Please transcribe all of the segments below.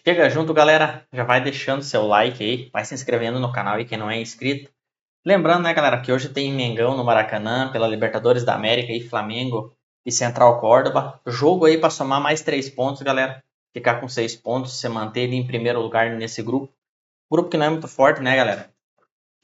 Chega junto, galera. Já vai deixando seu like aí, vai se inscrevendo no canal aí quem não é inscrito. Lembrando, né, galera, que hoje tem Mengão no Maracanã pela Libertadores da América e Flamengo e Central Córdoba. Jogo aí para somar mais 3 pontos, galera. Ficar com 6 pontos, se manter ele em primeiro lugar nesse grupo. Grupo que não é muito forte, né, galera?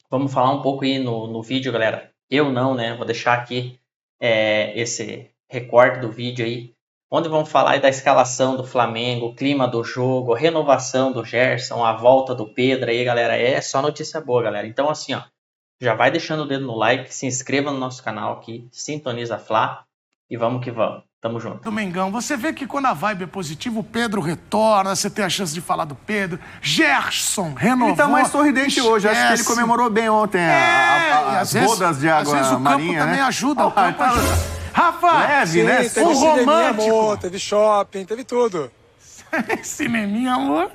Vamos falar um pouco aí no vídeo, galera. Eu não, né? Vou deixar aqui esse recorte do vídeo aí, onde vamos falar aí da escalação do Flamengo, o clima do jogo, a renovação do Gerson, a volta do Pedro aí, galera. É só notícia boa, galera. Então, assim, ó, já vai deixando o dedo no like, se inscreva no nosso canal aqui, sintoniza a Fla e vamos que vamos. Tamo junto. Do Mengão, você vê que quando a vibe é positiva, o Pedro retorna, você tem a chance de falar do Pedro. Gerson renovou. Ele tá mais sorridente hoje, acho que ele comemorou bem ontem as bodas de água marinha, às vezes o campo também ajuda, o campo ajuda. Rafa, leve, né? Teve um romântico. amor, teve shopping, teve tudo. Cineminha, amor.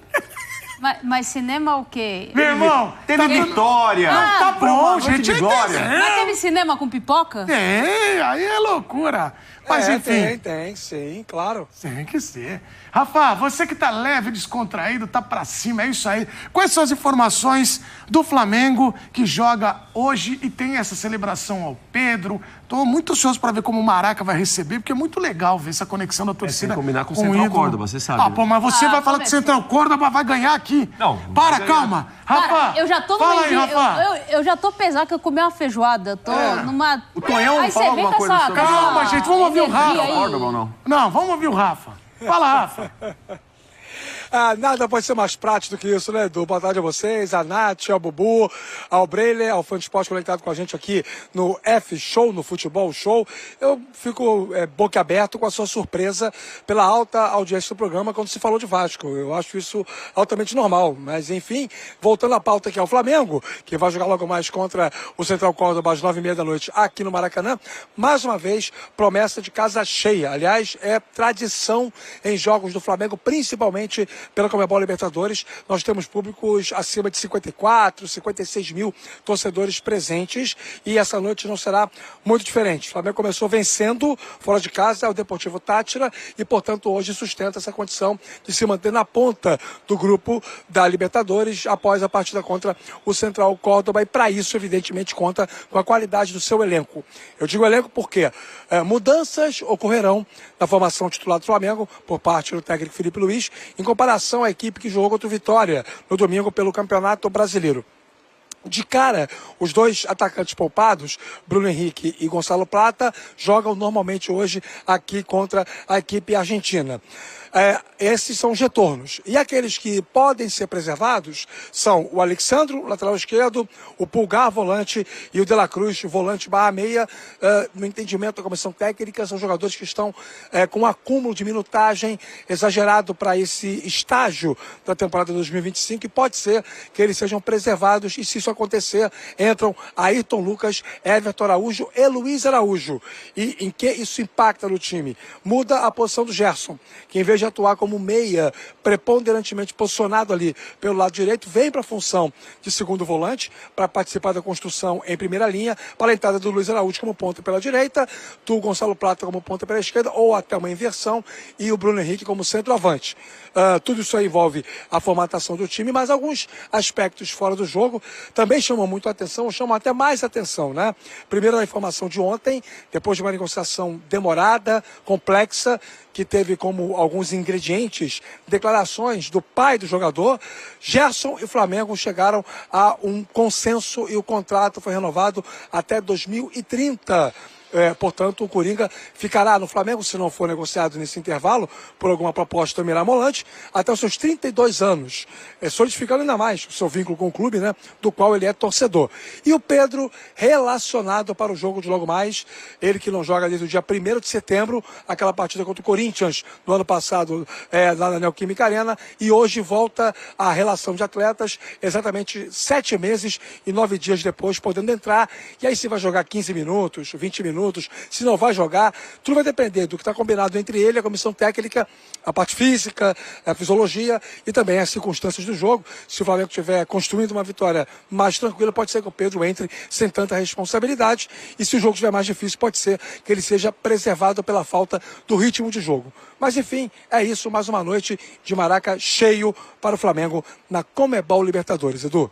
Mas cinema o quê? Meu irmão, teve vitória. Tá bom, gente. De glória. Mas teve cinema com pipoca? Aí é loucura. Mas enfim. Tem, sim, claro. Tem que ser. Rafa, você que tá leve, descontraído, tá pra cima, é isso aí. Quais são as informações do Flamengo que joga hoje e tem essa celebração ao Pedro? Tô muito ansioso pra ver como o Maraca vai receber, porque é muito legal ver essa conexão da torcida. Sem combinar com o o Central ídolo. Córdoba, você sabe. Ah, pô, mas você vai falar que o Central Córdoba vai ganhar aqui. Não. Para, calma. Rafa, Cara, eu já tô fala aí, Rafa. eu já tô pesado que eu comi uma feijoada. Eu tô numa. O Tonhão Aí fala você vem alguma com coisa essa. sobre com essa Calma, gente, vamos ouvir o energia Rafa. aí. Córdoba ou não? Não, vamos ouvir o Rafa. Fala, Rafa. Nada pode ser mais prático do que isso, né, Edu? Boa tarde a vocês, a Nath, ao Bubu, ao Breiler, ao Fã de Esporte conectado com a gente aqui no F-Show, no Futebol Show. Eu fico boquiaberto com a sua surpresa pela alta audiência do programa quando se falou de Vasco. Eu acho isso altamente normal. Mas, enfim, voltando à pauta aqui ao Flamengo, que vai jogar logo mais contra o Central Córdoba às 9h30 da noite aqui no Maracanã. Mais uma vez, promessa de casa cheia. Aliás, é tradição em jogos do Flamengo, principalmente pela Conmebol Libertadores. Nós temos públicos acima de 54, 56 mil torcedores presentes e essa noite não será muito diferente. O Flamengo começou vencendo fora de casa o Deportivo Táchira e, portanto, hoje sustenta essa condição de se manter na ponta do grupo da Libertadores após a partida contra o Central Córdoba e, para isso, evidentemente, conta com a qualidade do seu elenco. Eu digo elenco porque mudanças ocorrerão na formação titular do Flamengo por parte do técnico Felipe Luiz, em comparação à equipe que jogou contra o Vitória no domingo pelo Campeonato Brasileiro. De cara, os dois atacantes poupados, Bruno Henrique e Gonçalo Plata, jogam normalmente hoje aqui contra a equipe argentina. Esses são os retornos. E aqueles que podem ser preservados são o Alexandro, lateral esquerdo, o Pulgar, volante, e o De La Cruz, volante barra meia. No entendimento da comissão técnica, são jogadores que estão com um acúmulo de minutagem exagerado para esse estágio da temporada 2025 e pode ser que eles sejam preservados e, se isso acontecer, entram Ayrton Lucas, Everton Araújo e Luiz Araújo. E em que isso impacta no time? Muda a posição do Gerson, que em vez de atuar como meia, preponderantemente posicionado ali pelo lado direito, vem para a função de segundo volante, para participar da construção em primeira linha, para a entrada do Luiz Araújo como ponta pela direita, do Gonçalo Plata como ponta pela esquerda, ou até uma inversão, e o Bruno Henrique como centroavante. Tudo isso aí envolve a formatação do time, mas alguns aspectos fora do jogo também chamam muito a atenção, chamam até mais atenção, né? Primeiro, a informação de ontem, depois de uma negociação demorada, complexa, que teve como alguns ingredientes declarações do pai do jogador, Gerson e Flamengo chegaram a um consenso e o contrato foi renovado até 2030. Portanto, o Coringa ficará no Flamengo, se não for negociado nesse intervalo, por alguma proposta mirabolante, até os seus 32 anos, solidificando ainda mais o seu vínculo com o clube, né, do qual ele é torcedor. E o Pedro, relacionado para o jogo de logo mais, ele que não joga desde o dia 1º de setembro, aquela partida contra o Corinthians, no ano passado, lá na Neoquímica Arena, e hoje volta à relação de atletas, exatamente 7 meses e 9 dias depois, podendo entrar, e aí se vai jogar 15 minutos, 20 minutos, minutos, se não vai jogar. Tudo vai depender do que está combinado entre ele, a comissão técnica, a parte física, a fisiologia e também as circunstâncias do jogo. Se o Flamengo estiver construindo uma vitória mais tranquila, pode ser que o Pedro entre sem tanta responsabilidade. E se o jogo estiver mais difícil, pode ser que ele seja preservado pela falta do ritmo de jogo. Mas enfim, é isso, mais uma noite de Maraca cheio para o Flamengo na Conmebol Libertadores, Edu.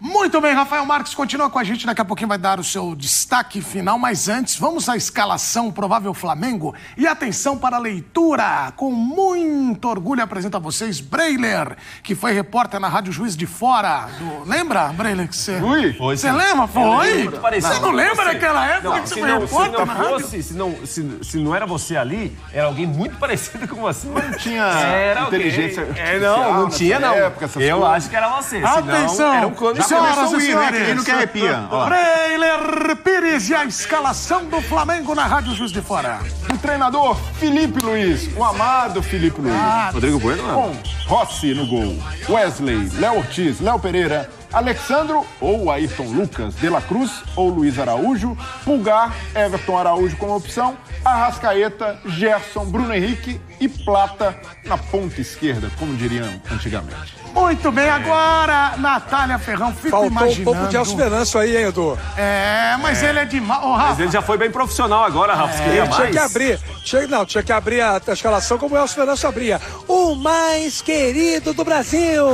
Muito bem, Rafael Marques continua com a gente, daqui a pouquinho vai dar o seu destaque final, mas antes, vamos à escalação provável Flamengo. E atenção para a leitura, com muito orgulho apresento a vocês Breiler, que foi repórter na Rádio Juiz de Fora. Lembra, Breiler, que você... Ui, você lembra? Foi? Você não lembra daquela época não, que você foi repórter na rádio? Se não era você ali, era alguém muito parecido com você. Não tinha inteligência artificial não tinha, não. Época, eu acho que era você. Atenção! Era um clone. Senhoras e senhores, quem não quer arrepia. Breiler Pires e a escalação do Flamengo na Rádio Juiz de Fora. O treinador Felipe Luiz, o amado Felipe Luiz. Rodrigo Bueno, não. Com Rossi no gol, Wesley, Léo Ortiz, Léo Pereira, Alexandro ou Ayrton Lucas, De La Cruz ou Luiz Araújo, Pulgar, Everton Araújo como opção, Arrascaeta, Gerson, Bruno Henrique e Plata na ponta esquerda, como diriam antigamente. Muito bem, agora, Natália Ferrão, fico Faltou imaginando... um pouco de Elcio Venâncio aí, hein, Edu? Mas ele é demais. Oh, Rafa, Mas ele já foi bem profissional agora, Rafa. Você queria mais? Tinha que abrir. Tinha que abrir a escalação como o Elcio Venâncio abria. O mais querido do Brasil!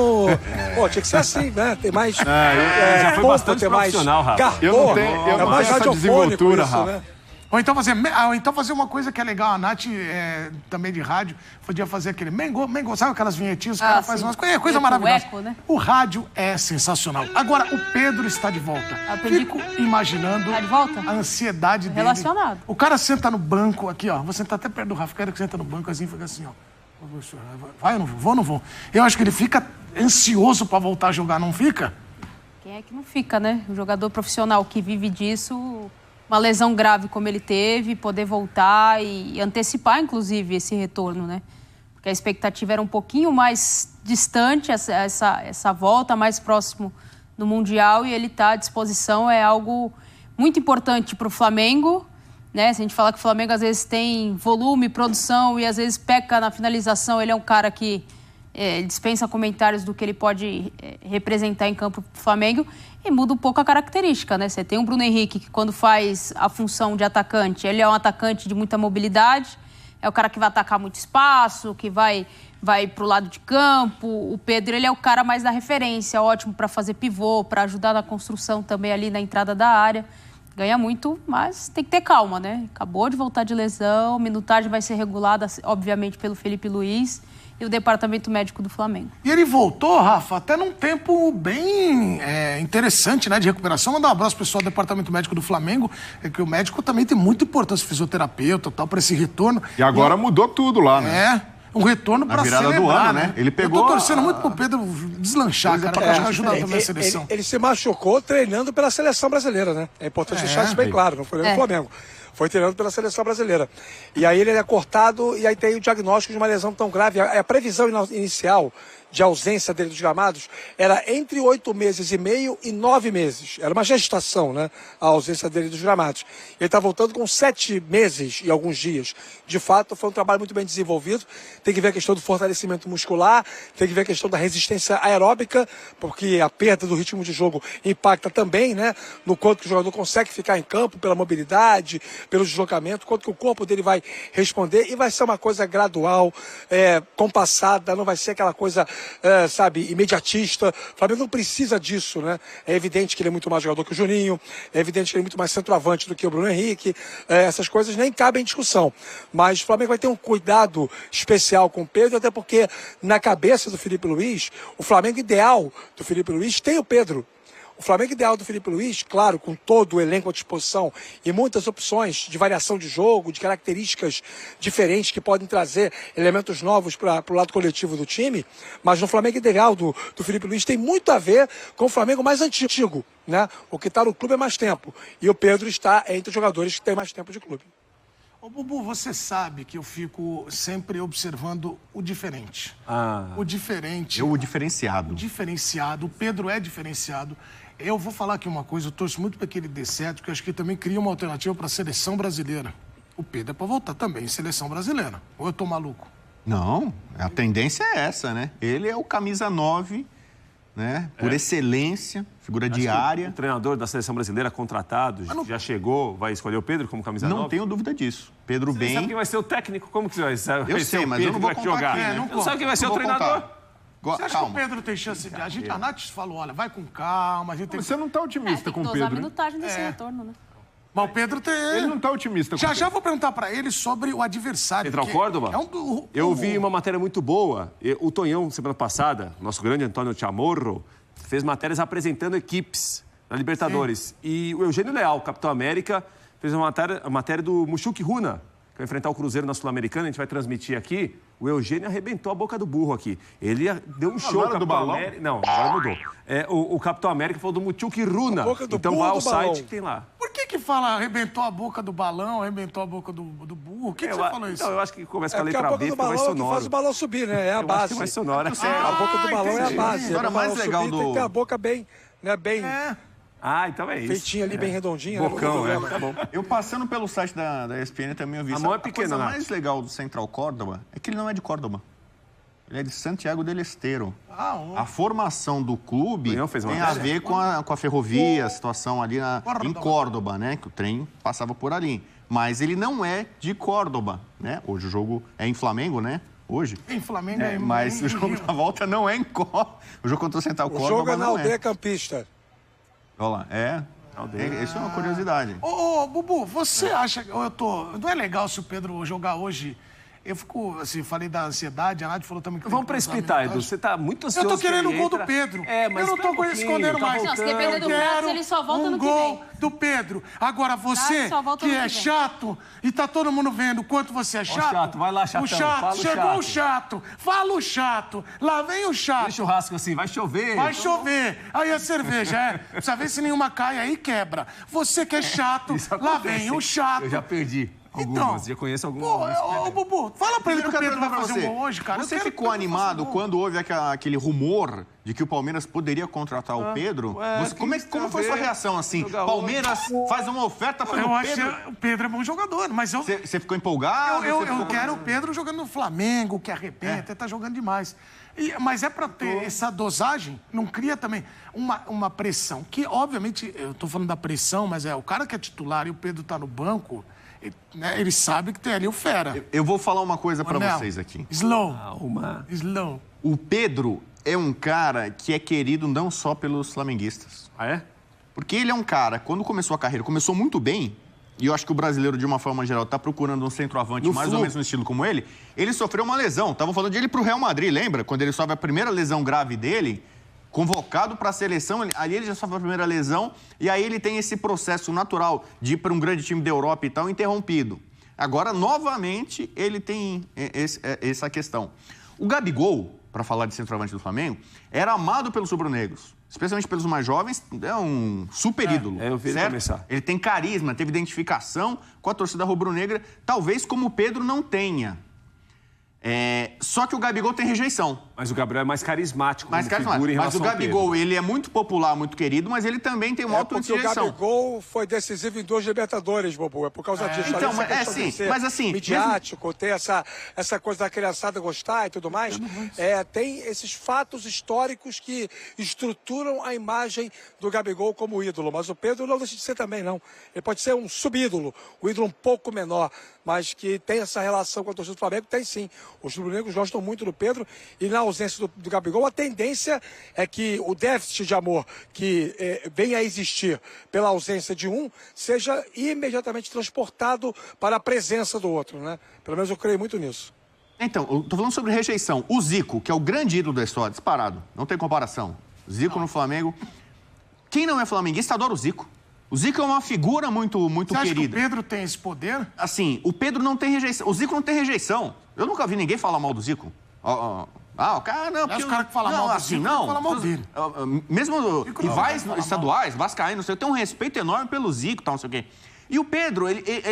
Pô, tinha que ser assim, né? Tem mais... já foi bastante profissional, Rafa. Eu não tenho essa desenvoltura, Rafa. Né? Ou então fazer uma coisa que é legal, a Nath também de rádio, podia fazer aquele Mengo, sabe aquelas vinhetinhas, os caras fazem umas coisas, coisa maravilhosa. Eco, né? O rádio é sensacional. Agora, o Pedro está de volta. Fico imaginando Tá de volta? a ansiedade dele. Relacionado. O cara senta no banco, aqui, ó, vou sentar até perto do Rafa, quero que senta no banco, assim, fica assim, ó. Vai ou não vou? Vou ou não vou? Eu acho que ele fica ansioso para voltar a jogar, não fica? Quem é que não fica, né? O jogador profissional que vive disso... Uma lesão grave como ele teve, poder voltar e antecipar, inclusive, esse retorno, né? Porque a expectativa era um pouquinho mais distante, essa volta mais próximo do Mundial, e ele está à disposição, é algo muito importante para o Flamengo, né? Se a gente falar que o Flamengo às vezes tem volume, produção e às vezes peca na finalização, ele é um cara que dispensa comentários do que ele pode representar em campo para o Flamengo. E muda um pouco a característica, né? Você tem o Bruno Henrique, que quando faz a função de atacante, ele é um atacante de muita mobilidade, é o cara que vai atacar muito espaço, que vai para o lado de campo. O Pedro, ele é o cara mais da referência, ótimo para fazer pivô, para ajudar na construção também ali na entrada da área. Ganha muito, mas tem que ter calma, né? Acabou de voltar de lesão, minutagem vai ser regulada, obviamente, pelo Felipe Luiz e o departamento médico do Flamengo. E ele voltou, Rafa, até num tempo bem interessante, né, de recuperação. Mandar um abraço pro pessoal do departamento médico do Flamengo, que o médico também tem muita importância, fisioterapeuta e tal, para esse retorno. E agora mudou tudo lá, né? Um retorno para celebrar, do ano, né? Ele pegou... Eu tô torcendo muito pro Pedro deslanchar, cara, porque acho que ajuda também a seleção. Ele se machucou treinando pela seleção brasileira, né? É importante deixar isso bem claro, não foi nem no Flamengo. Foi treinando pela seleção brasileira. E aí ele é cortado e aí tem o diagnóstico de uma lesão tão grave. A previsão inicial de ausência dele dos gramados era entre 8 meses e meio e 9 meses. Era uma gestação, né? A ausência dele dos gramados. Ele está voltando com 7 meses e alguns dias. De fato, foi um trabalho muito bem desenvolvido. Tem que ver a questão do fortalecimento muscular, tem que ver a questão da resistência aeróbica, porque a perda do ritmo de jogo impacta também, né? No quanto que o jogador consegue ficar em campo, pela mobilidade, pelo deslocamento, quanto que o corpo dele vai responder. E vai ser uma coisa gradual, compassada, não vai ser aquela coisa... imediatista. O Flamengo não precisa disso, né? É evidente que ele é muito mais jogador que o Juninho, é evidente que ele é muito mais centroavante do que o Bruno Henrique, essas coisas nem cabem em discussão. Mas o Flamengo vai ter um cuidado especial com o Pedro, até porque na cabeça do Felipe Luiz, o Flamengo ideal do Felipe Luiz tem o Pedro. O Flamengo ideal do Felipe Luiz, claro, com todo o elenco à disposição e muitas opções de variação de jogo, de características diferentes que podem trazer elementos novos para o lado coletivo do time, mas no Flamengo ideal do Felipe Luiz tem muito a ver com o Flamengo mais antigo, né? O que está no clube é mais tempo. E o Pedro está entre os jogadores que têm mais tempo de clube. Ô, Bubu, você sabe que eu fico sempre observando o diferente. O diferente. O diferenciado. O diferenciado. O Pedro é diferenciado. Eu vou falar aqui uma coisa, eu torço muito para que ele dê certo, porque eu acho que ele também cria uma alternativa para a seleção brasileira. O Pedro é para voltar também em seleção brasileira. Ou eu tô maluco? Não, a tendência é essa, né? Ele é o camisa 9, né? Por excelência, figura diária. O treinador da seleção brasileira contratado, já chegou, vai escolher o Pedro como camisa 9? Não tenho dúvida disso. Pedro Você bem... sabe quem vai ser o técnico? Como que vai ser? Eu sei, mas eu não vou contar aqui, né? Não sabe quem vai ser o treinador? Você acha que o Pedro tem chance de... A Nath falou, olha, vai com calma, a gente tem... Você não tá otimista com o Tem que Pedro, dosar a hein? minutagem desse retorno, né? Mas o Pedro tem... Ele não tá otimista com o Pedro. Já vou perguntar pra ele sobre o adversário. Central porque Córdoba? Eu vi uma matéria muito boa. O Tonhão, semana passada, nosso grande Antônio Chamorro, fez matérias apresentando equipes da Libertadores. E o Eugênio Leal, Capitão América, fez uma matéria do Mushuki Runa, que vai enfrentar o Cruzeiro na Sul-Americana. A gente vai transmitir aqui. O Eugênio arrebentou a boca do burro aqui. Ele deu um show. Agora do balão? Não, agora mudou. O Capitão América falou do Mushuki Runa. Então vai ao site que tem lá. Por que fala arrebentou a boca do balão, arrebentou a boca do burro? Por que você falou isso? Então, eu acho que começa com a Porque a letra boca B, do fica mais balão é o que sonoro. faz o balão subir, né? É a Eu acho base. que é mais sonora. A boca do balão é a base. A história O mais balão legal subir do... tem que ter a boca bem, né? Bem Então é isso. feitinha ali, bem redondinha. Bocão, né? Tá bom. Eu passando pelo site da ESPN também eu vi A isso. mão é pequena, A coisa Nath. mais legal do Central Córdoba é que ele não é de Córdoba. Ele é de Santiago del Estero. A formação do clube Leão fez uma tem a matéria? ver com a ferrovia, a situação ali em Córdoba, né? Que o trem passava por ali. Mas ele não é de Córdoba, né? Hoje o jogo é em Flamengo, né? Hoje. Em Flamengo Mas o jogo da volta não é em Córdoba. O jogo contra o Central O Córdoba jogo é na não aldeia campista. Olha lá, isso é uma curiosidade. Ô, Bubu, você acha que não é legal se o Pedro jogar hoje? Eu fico, assim, falei da ansiedade, a Nath falou também que... Vamos precipitar, Edu. Você tá muito ansioso. Eu tô querendo que o gol do entra. Pedro. Mas eu não tô espera um escondendo pouquinho, mais. Não, se depender do Prato, ele só volta no que gol vem. do Pedro. Agora, você, só volta que no é que vem. chato, e tá todo mundo vendo o quanto você é chato... chato, vai lá, chatão, O chato, fala o chegou chato. o chato. Fala o chato. Lá vem o chato. Tem churrasco assim, vai chover. Vai chover. Aí a cerveja, precisa ver se nenhuma cai aí e quebra. Você que é chato, Isso lá acontece. vem o chato. Eu já perdi algumas, já conheço algumas. Ô, Bubu, fala pra ele que o Pedro vai fazer você. um gol hoje, cara. Você Eu quero ficou que o Pedro animado faça um gol. quando houve aquele rumor de que o Palmeiras poderia contratar o Pedro? Como foi sua reação assim? Palmeiras faz uma oferta para Eu o acho Pedro. que o Pedro é bom jogador, mas eu... Você ficou empolgado? Eu quero o Pedro jogando no Flamengo, que arrebenta, ele tá jogando demais. Mas é pra ter essa dosagem, não cria também uma pressão. Que, obviamente, eu tô falando da pressão, mas o cara que é titular e o Pedro tá no banco, ele sabe que tem ali o fera. Eu vou falar uma coisa para Manel, vocês aqui. Slow. Uma. Slow. O Pedro é um cara que é querido não só pelos flamenguistas. Ah, é? Porque ele é um cara, quando começou a carreira, começou muito bem, e eu acho que o brasileiro, de uma forma geral, tá procurando um centroavante mais ou menos no estilo como ele. Ele sofreu uma lesão. Estavam falando de ele pro Real Madrid, lembra? Quando ele sofre a primeira lesão grave dele, convocado para a seleção, ali ele já sofre a primeira lesão, e aí ele tem esse processo natural de ir para um grande time da Europa e tal, interrompido. Agora, novamente, ele tem essa questão. O Gabigol, para falar de centroavante do Flamengo, era amado pelos rubro-negros, especialmente pelos mais jovens, é um super ídolo. Eu vi ele certo? começar. Ele tem carisma, teve identificação com a torcida rubro-negra, talvez como o Pedro não tenha. Só que o Gabigol tem rejeição. Mas o Gabriel é mais carismático. Mais como figura em Mas o relação ao Gabigol, Pedro. ele é muito popular, muito querido, mas ele também tem uma alta Porque o rejeição. Gabigol foi decisivo em 2 Libertadores, Bobo. É por causa disso. Então, Essa questão de ser mas assim, midiático, ter essa coisa da criançada gostar e tudo mais. Tem esses fatos históricos que estruturam a imagem do Gabigol como ídolo. Mas o Pedro não deixa de ser também, não. Ele pode ser um subídolo, um ídolo um pouco menor, mas que tem essa relação com a torcida do Flamengo, tem sim. Os rubro-negros gostam muito do Pedro e na ausência do Gabigol, a tendência é que o déficit de amor que venha a existir pela ausência de um seja imediatamente transportado para a presença do outro, né? Pelo menos eu creio muito nisso. Então, eu tô falando sobre rejeição. O Zico, que é o grande ídolo da história, disparado, não tem comparação. Zico no Flamengo. Quem não é flamenguista adora o Zico. O Zico é uma figura muito Você acha que o querida. Pedro tem esse poder? Assim, o Pedro não tem rejeição. O Zico não tem rejeição. Eu nunca vi ninguém falar mal do Zico. O cara não... Os caras que falam mal do assim, Zico, não. falam mal dele. Mesmo Zico rivais não fala estaduais, vascaínos, eu tenho um respeito enorme pelo Zico e tal, não sei o quê. E o Pedro,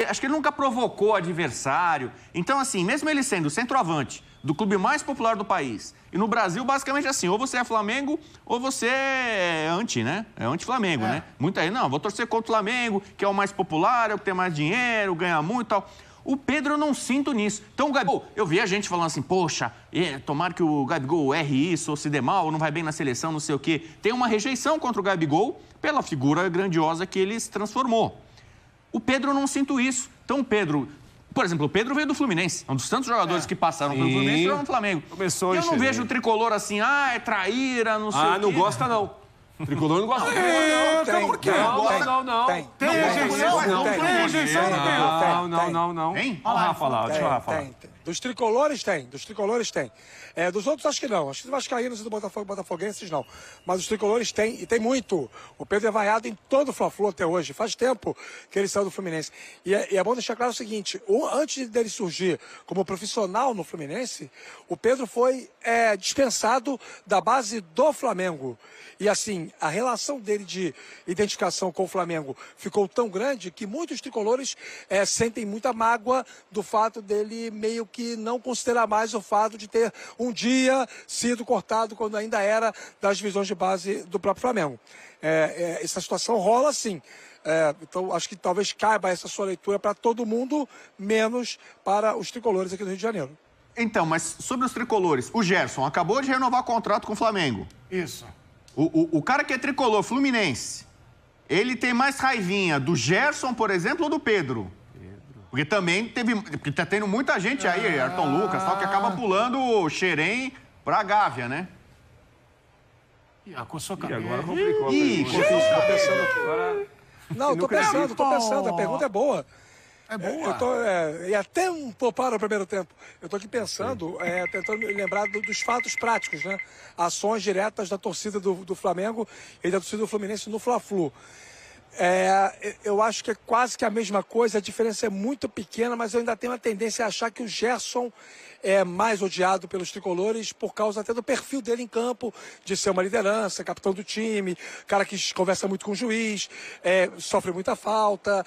acho que ele nunca provocou adversário. Então, assim, mesmo ele sendo centroavante do clube mais popular do país, e no Brasil, basicamente assim, ou você é Flamengo, ou você é anti, né? É anti-Flamengo, né? Muita gente, não, vou torcer contra o Flamengo, que é o mais popular, é o que tem mais dinheiro, ganha muito e tal. O Pedro eu não sinto nisso. Então, o Gabigol, eu vi a gente falando assim, poxa, tomara que o Gabigol erre isso, ou se dê mal, ou não vai bem na seleção, não sei o quê. Tem uma rejeição contra o Gabigol pela figura grandiosa que ele se transformou. O Pedro eu não sinto isso. Então, o Pedro... Por exemplo, o Pedro veio do Fluminense. Um dos tantos jogadores que passaram pelo Fluminense foram no Flamengo. Começou e eu não vejo o tricolor assim, é traíra, não sei o quê. Não gosta, não. O tricolor não gosta. Por quê? Não. Tem rejeição? Tem rejeição? Não. Hein? Olha o Rafa lá, deixa o Rafa falar. Tem. Dos tricolores tem. Dos outros acho que não. Acho que dos vascaínos e do botafoguenses não. Mas os tricolores tem, e tem muito. O Pedro é vaiado em todo o Fla-Flu até hoje. Faz tempo que ele saiu do Fluminense. E é bom deixar claro o seguinte, antes dele surgir como profissional no Fluminense, o Pedro foi dispensado da base do Flamengo. E assim, a relação dele de identificação com o Flamengo ficou tão grande que muitos tricolores sentem muita mágoa do fato dele meio que não considerar mais o fato de ter um dia sido cortado quando ainda era das divisões de base do próprio Flamengo. Essa situação rola assim. Então, acho que talvez caiba essa sua leitura para todo mundo, menos para os tricolores aqui do Rio de Janeiro. Então, mas sobre os tricolores, o Gerson acabou de renovar contrato com o Flamengo. Isso. O cara que é tricolor fluminense, ele tem mais raivinha do Gerson, por exemplo, ou do Pedro? Porque também porque tá tendo muita gente aí, Ayrton Lucas, tal, que acaba pulando o Xerém pra Gávea, né? Coçou a cabeça. Agora complicou. Não, tô pensando, a pergunta é boa. É boa. E até um pouco para o primeiro tempo. Eu tô aqui pensando, tentando me lembrar dos fatos práticos, né? Ações diretas da torcida do Flamengo e da torcida do Fluminense no Fla-Flu. Eu acho que é quase que a mesma coisa, a diferença é muito pequena, mas eu ainda tenho a tendência a achar que o Gerson é mais odiado pelos tricolores por causa até do perfil dele em campo, de ser uma liderança, capitão do time, cara que conversa muito com o juiz, sofre muita falta,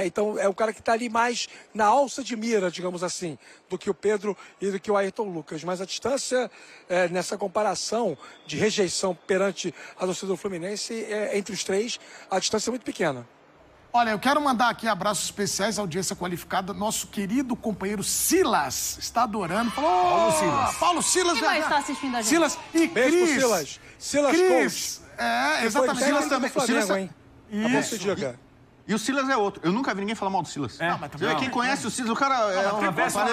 então é um cara que está ali mais na alça de mira, digamos assim, do que o Pedro e do que o Ayrton Lucas. Mas a distância nessa comparação de rejeição perante a torcida do Fluminense, entre os três, a distância é muito pequena. Olha, eu quero mandar aqui abraços especiais à audiência qualificada. Nosso querido companheiro Silas está adorando. Falou, Paulo Silas. Quem mais está assistindo a gente? Silas e Beijo pro Cris. Silas. Silas Cris. Exatamente. Silas também. Silas hein? Isso. E o Silas é outro. Eu nunca vi ninguém falar mal do Silas. Quem conhece o Silas, o cara é Uma peça no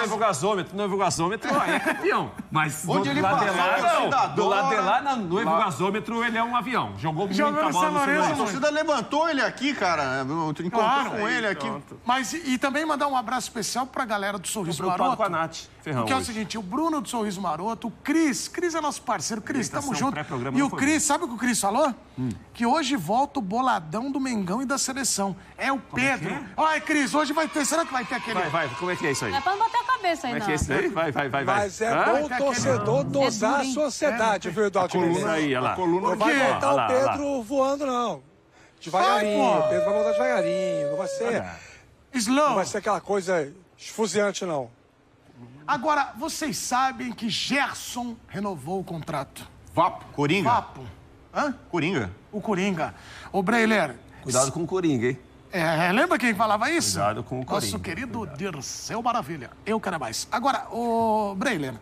evogazômetro é campeão. Mas onde ele lado de passou, lá, do lado de lá, torcedor, no evogazômetro, ele é um avião. Jogou muita bola São no Lourenço, A Fluminense. torcida levantou ele aqui, cara. Encontrou com ele aqui. Mas e também mandar um abraço especial pra galera do Sorriso Preocupado Maroto. com a Nath Ferrão Porque é o hoje. seguinte, o Bruno do Sorriso Maroto, o Cris é nosso parceiro. Cris, tamo junto. pré-programa E não o foi Cris, sabe o que o Cris falou? Que hoje volta o boladão do Mengão e da seleção. É o Pedro. Olha, Cris, hoje vai ter. Será que vai ter aquele... Vai, como é que é isso aí? Não é pra não bater a cabeça aí, Como é não. que é isso aí? Vai. Mas é bom o torcedor dosar a sociedade, viu, Eduardo? Isso aí, olha lá. Não vai voltar Olha lá, o Pedro voando, não. Devagarinho. Vai, pô. O Pedro vai voltar devagarinho. Não vai ser, Slow. não vai ser aquela coisa esfuziante, não. Agora, vocês sabem que Gerson renovou o contrato. Vapo. Coringa. Papo. Hã? Coringa. O Coringa. Ô, Breiler. Cuidado com o Coringa, hein? Lembra quem falava isso? Cuidado com o Coringa. Nosso querido Dirceu Maravilha. Eu quero mais. Agora, ô, Breiler,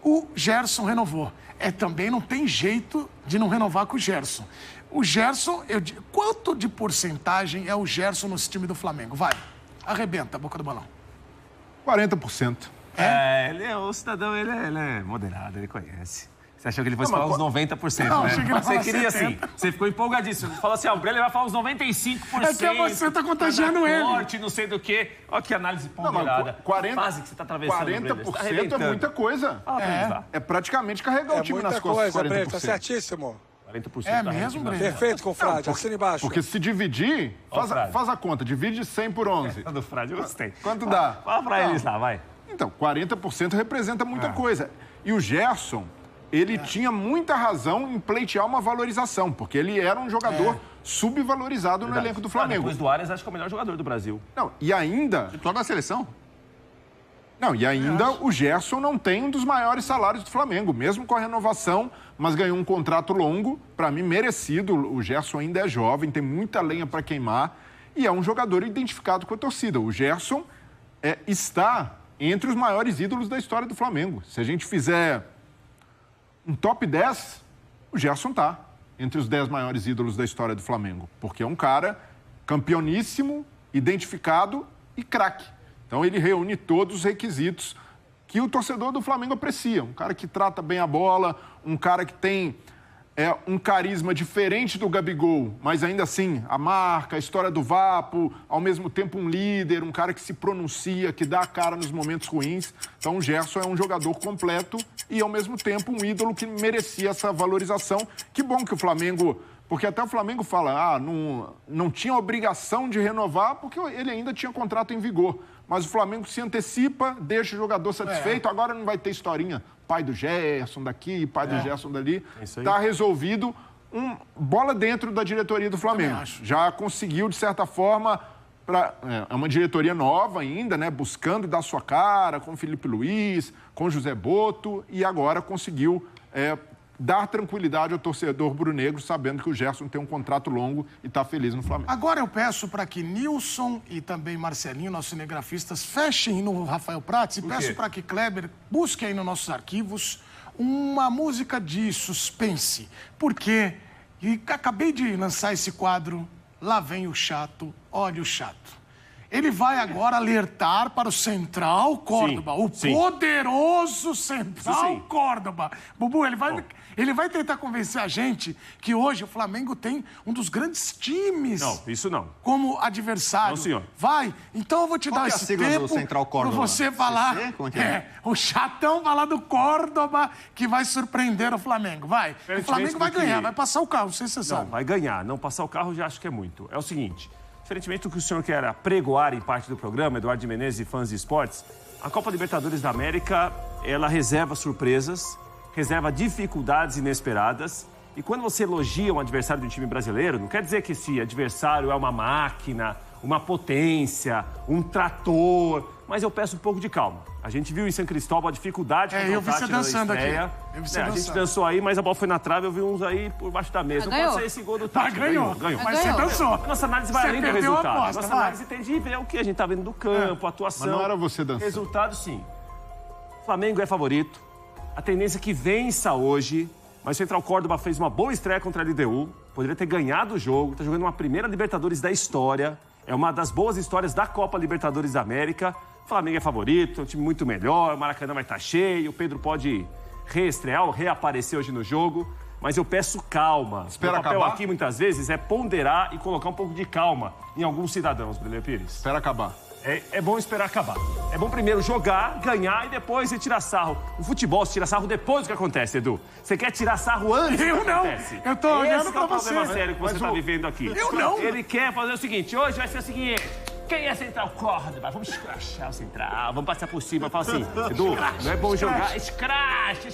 o Gerson renovou. Também não tem jeito de não renovar com o Gerson. O Gerson, quanto de porcentagem é o Gerson nesse time do Flamengo? Vai, arrebenta a boca do balão. 40%. O cidadão, ele é moderado, ele conhece. Você achou que ele fosse falar uns 90%, Não, né? achei que ele ia Você falar queria 70. assim, você ficou empolgadíssimo. Você falou assim, o Breno vai falar uns 95%. É que você tá contagiando ele. Forte, não sei do quê. Olha que análise ponderada. 40, fase que você tá atravessando, Breno. Você tá 40% é arrebentando. muita coisa. Fala pra eles lá. É praticamente carregar o time nas muita costas, coisa, Breno. 40%. Tá certíssimo. 40% É tá mesmo, arrebentando. Breno? Perfeito, confrade. Assina embaixo. Porque se dividir, Frade. faz a conta, divide 100 por 11. Do Frade, eu gostei. Quanto dá? Fala pra eles lá, vai. Então, 40% representa muita coisa. E o Gerson, ele tinha muita razão em pleitear uma valorização, porque ele era um jogador subvalorizado no elenco do Flamengo. Depois do Arias, acho que é o melhor jogador do Brasil. Não, e ainda... Titular da seleção? Não, e ainda o Gerson não tem um dos maiores salários do Flamengo, mesmo com a renovação, mas ganhou um contrato longo, para mim merecido. O Gerson ainda é jovem, tem muita lenha para queimar e é um jogador identificado com a torcida. O Gerson está entre os maiores ídolos da história do Flamengo. Se a gente fizer um top 10, o Gerson está entre os 10 maiores ídolos da história do Flamengo, porque é um cara campeoníssimo, identificado e craque. Então, ele reúne todos os requisitos que o torcedor do Flamengo aprecia. Um cara que trata bem a bola, um cara que tem um carisma diferente do Gabigol, mas ainda assim, a marca, a história do Vapo, ao mesmo tempo um líder, um cara que se pronuncia, que dá a cara nos momentos ruins. Então, o Gerson é um jogador completo e, ao mesmo tempo, um ídolo que merecia essa valorização. Que bom que o Flamengo... Porque até o Flamengo fala, não tinha obrigação de renovar, porque ele ainda tinha contrato em vigor. Mas o Flamengo se antecipa, deixa o jogador satisfeito, agora não vai ter historinha, pai do Gerson daqui, pai do Gerson dali. Está resolvido, bola dentro da diretoria do Flamengo. Já conseguiu, de certa forma, é uma diretoria nova ainda, né? Buscando dar sua cara com o Felipe Luiz, com o José Boto, e agora conseguiu... dar tranquilidade ao torcedor rubro-negro, sabendo que o Gerson tem um contrato longo e está feliz no Flamengo. Agora eu peço para que Nilson e também Marcelinho, nossos cinegrafistas, fechem no Rafael Prats e peço para que Kleber busque aí nos nossos arquivos uma música de suspense. Porque acabei de lançar esse quadro, Lá Vem o Chato, Olha o Chato. Ele vai agora alertar para o Central Córdoba, poderoso Central Córdoba. Bubu, ele vai tentar convencer a gente que hoje o Flamengo tem um dos grandes times. Não, isso não. Como adversário. Não, senhor. Vai, então eu vou te dar esse tempo para você falar. O chatão falar do Córdoba que vai surpreender o Flamengo. Vai. O Flamengo vai ganhar, vai passar o carro, não sei se você sabe. Não, vai ganhar. Não passar o carro já acho que é muito. É o seguinte... Diferentemente do que o senhor quer apregoar em parte do programa, Eduardo de Menezes e fãs de esportes, a Copa Libertadores da América, ela reserva surpresas, reserva dificuldades inesperadas. E quando você elogia um adversário de um time brasileiro, não quer dizer que esse adversário é uma máquina, uma potência, um trator. Mas eu peço um pouco de calma. A gente viu em São Cristóvão a dificuldade eu vi você dançando aqui. A gente dançou aí, mas a bola foi na trave, eu vi uns aí por baixo da mesa. Não pode ser esse gol do Tati. Ganhou. Mas você dançou. A nossa análise vai além do resultado. Nossa análise tem de ver o que a gente tá vendo do campo, a atuação. Mas não era você dançando. Resultado, sim. O Flamengo é favorito. A tendência é que vença hoje. Mas o Central Córdoba fez uma boa estreia contra a LDU. Poderia ter ganhado o jogo. Está jogando uma primeira Libertadores da história. É uma das boas histórias da Copa Libertadores da América. O Flamengo é favorito, é um time muito melhor, o Maracanã vai estar cheio, o Pedro pode reestrear ou reaparecer hoje no jogo, mas eu peço calma. Espera o papel acabar? aqui, muitas vezes, é ponderar e colocar um pouco de calma em alguns cidadãos, Brilha Pires. Espera acabar. É bom esperar acabar. É bom primeiro jogar, ganhar e depois você tirar sarro. O futebol se tira sarro depois do que acontece, Edu. Você quer tirar sarro antes do que acontece. Eu tô olhando pra você. Esse é o problema sério que você tá vivendo aqui. Eu não. Ele quer fazer o seguinte, hoje vai ser o seguinte... Quem é Central Córdoba? Vamos escrachar o Central, vamos passar por cima. Eu falo assim, Edu, não é bom jogar. Escracha.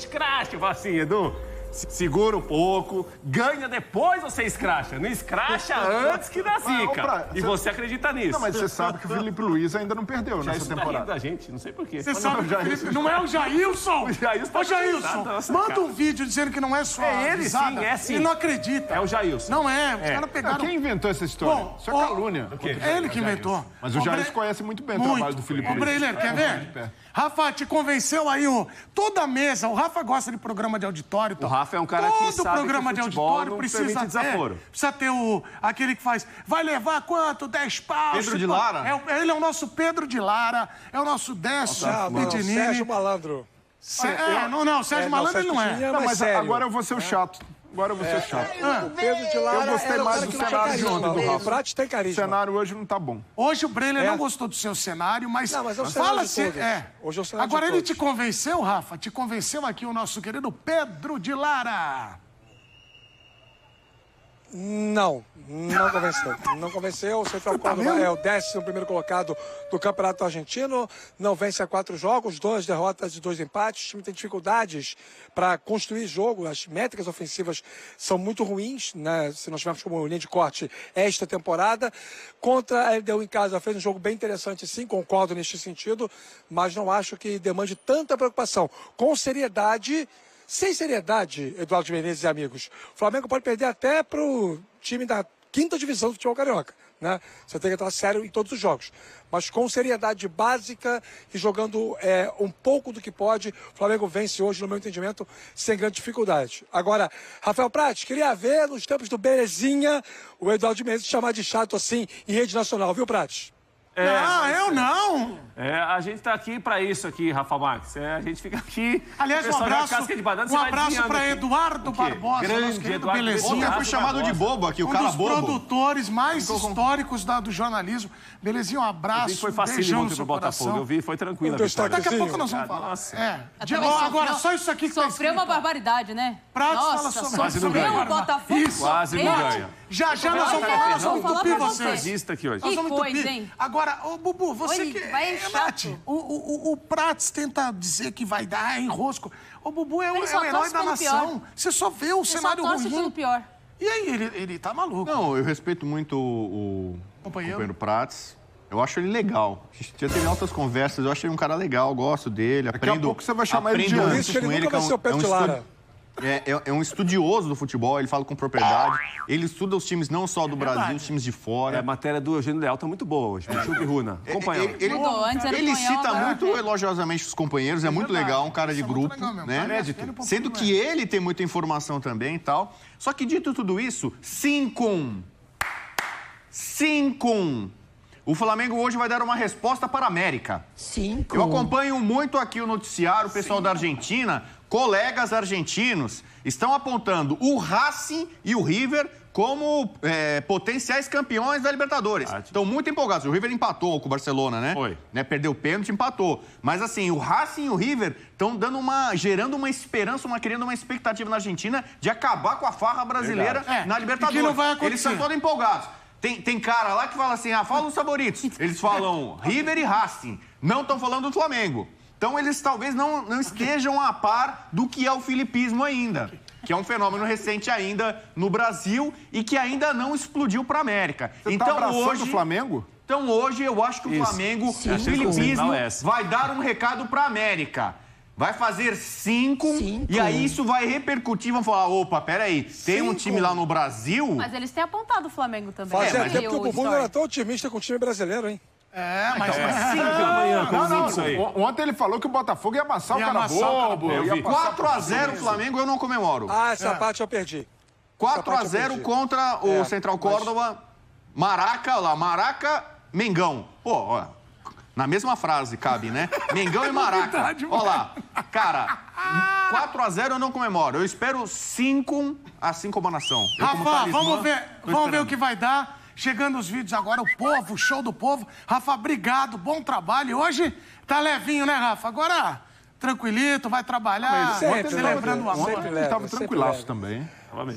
Eu falo assim, Edu, segura um pouco, ganha depois você escracha. Não escracha antes que dá zica. E você acredita nisso. Não, mas você sabe que o Felipe Luiz ainda não perdeu nessa temporada. Da gente, não sei porquê. Você sabe que o Felipe não é o Jailson? O Jailson. Ô, Jailson, manda um vídeo dizendo que não é só ele, sim, é sim. Ele não acredita. É o Jailson. Não é, os caras pegaram... Quem inventou essa história? Isso é calúnia. É ele que inventou. Mas o Jailson conhece muito bem o trabalho do Felipe Luiz. Breiler, quer ver? Rafa, te convenceu aí toda a mesa. O Rafa gosta de programa de auditório. O Rafa é um cara que sabe programa que o de futebol auditório não precisa permite desaforo. Precisa ter aquele que faz. Vai levar quanto? 10 paus. Pedro de Lara? Ele é o nosso Pedro de Lara. É o nosso Décio Pedinini. Sérgio Malandro. Sérgio Malandro ele não é. Não, mas agora eu vou ser o chato. Agora eu vou ser chato. O Pedro de Lara. Eu gostei mais do cenário de ontem do Rafa. O Prats tem O carisma. cenário hoje não tá bom. Hoje o Breiler não gostou do seu cenário, mas... Não, mas é o fala cenário de todos. Hoje é o cenário Agora de ele todos. te convenceu, Rafa? Te convenceu aqui o nosso querido Pedro de Lara. Não convenceu. Não convenceu. O Central Córdoba é o 11º colocado do Campeonato Argentino. Não vence há 4 jogos, 2 derrotas e 2 empates. O time tem dificuldades para construir jogo. As métricas ofensivas são muito ruins, né? Se nós tivermos como linha de corte esta temporada. Contra a LDU em casa fez um jogo bem interessante, sim, concordo neste sentido, mas não acho que demande tanta preocupação. Com seriedade... Sem seriedade, Eduardo Menezes e amigos, o Flamengo pode perder até para o time da 5ª divisão do futebol carioca, né? Você tem que estar sério em todos os jogos. Mas com seriedade básica e jogando um pouco do que pode, o Flamengo vence hoje, no meu entendimento, sem grande dificuldade. Agora, Rafael Prates, queria ver nos tempos do Belezinha o Eduardo Menezes chamar de chato assim em rede nacional, viu, Prates? Eu não! A gente tá aqui pra isso aqui, Rafa Marques. A gente fica aqui... Aliás, um abraço para Eduardo Barbosa, grande Eduardo Belezinha. Ontem eu fui chamado de bobo aqui, o cara bobo. Um dos produtores mais históricos do jornalismo. Belezinha, um abraço. Foi facílimo ontem pro Botafogo, eu vi, foi tranquilo. Daqui a pouco nós vamos falar. Agora, só isso aqui que tá sofreu uma barbaridade, né? Pratos fala sobre quase não ganha. o Botafogo. Isso. Quase não ganha. Já nós vamos falar, nós vamos entupir vocês. Aqui hoje. Que coisa, hein? Agora, Bubu, você Oi, que... vai chato. O Prates tenta dizer que vai dar enrosco. O Bubu é o herói da nação. Você só vê o cenário ruim. Pelo pior. E aí, ele tá maluco. Não, eu respeito muito o companheiro Prates. Eu acho ele legal. A gente já teve altas conversas, eu acho ele um cara legal, eu gosto dele. Daqui a pouco você vai chamar ele de muito anjo. com ele, é um estudioso do futebol, ele fala com propriedade. Ele estuda os times não só do Brasil, os times de fora. A matéria do Eugênio Leal tá muito boa hoje. Chup Runa. Acompanhando. Ele cita muito elogiosamente os companheiros, é muito legal, um cara de grupo, né? Sendo que ele tem muita informação também e tal. Só que dito tudo isso, 5-1. O Flamengo hoje vai dar uma resposta para a América. 5. Eu acompanho muito aqui o noticiário, o pessoal da Argentina, colegas argentinos, estão apontando o Racing e o River como potenciais campeões da Libertadores. Estão muito empolgados. O River empatou com o Barcelona, né? Foi. Perdeu o pênalti, empatou. Mas assim, o Racing e o River estão gerando uma esperança, criando uma expectativa na Argentina de acabar com a farra brasileira na Libertadores. Que não vai acontecer. Eles estão todos empolgados. Tem cara lá que fala assim, fala os favoritos. Eles falam River e Racing. Não estão falando do Flamengo. Então eles talvez não estejam a par do que é o filipismo ainda. Que é um fenômeno recente ainda no Brasil e que ainda não explodiu para a América. Você tá abraçando o Flamengo? Então hoje eu acho que o Flamengo, o filipismo, vai dar um recado para a América. Vai fazer 5 e aí isso vai repercutir. Vão falar, opa, peraí, tem um time lá no Brasil... Mas eles têm apontado o Flamengo também. Fazia tempo que o Bubu não era tão otimista com o time brasileiro, hein? Mas 5 da manhã, isso aí. Ontem ele falou que o Botafogo ia amassar o cara bobo. 4-0 Flamengo, eu não comemoro. Essa parte eu perdi. 4-0 contra o Central Córdoba. Maraca, Mengão. Pô, ó, na mesma frase cabe, né? Mengão e Maraca. Olha lá. Cara, 4-0 eu não comemoro. Eu espero 5 assim como a nação. Rafa, vamos ver o que vai dar. Chegando os vídeos agora, o povo, o show do povo. Rafa, obrigado, bom trabalho. Hoje tá levinho, né, Rafa? Agora, tranquilito, vai trabalhar, celebrando o amor. Ele tava tranquilaço também.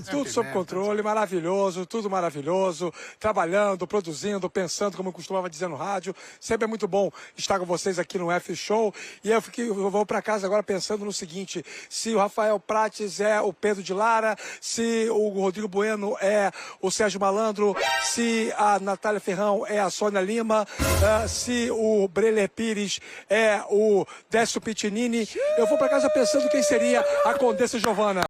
Tudo sob controle, maravilhoso, tudo maravilhoso. Trabalhando, produzindo, pensando, como eu costumava dizer no rádio. Sempre é muito bom estar com vocês aqui no F-Show. E eu vou para casa agora pensando no seguinte: se o Rafael Prates é o Pedro de Lara, se o Rodrigo Bueno é o Sérgio Malandro, se a Natália Ferrão é a Sônia Lima, se o Breler Pires é o Décio Pitinini, eu vou para casa pensando quem seria a Condessa Giovana.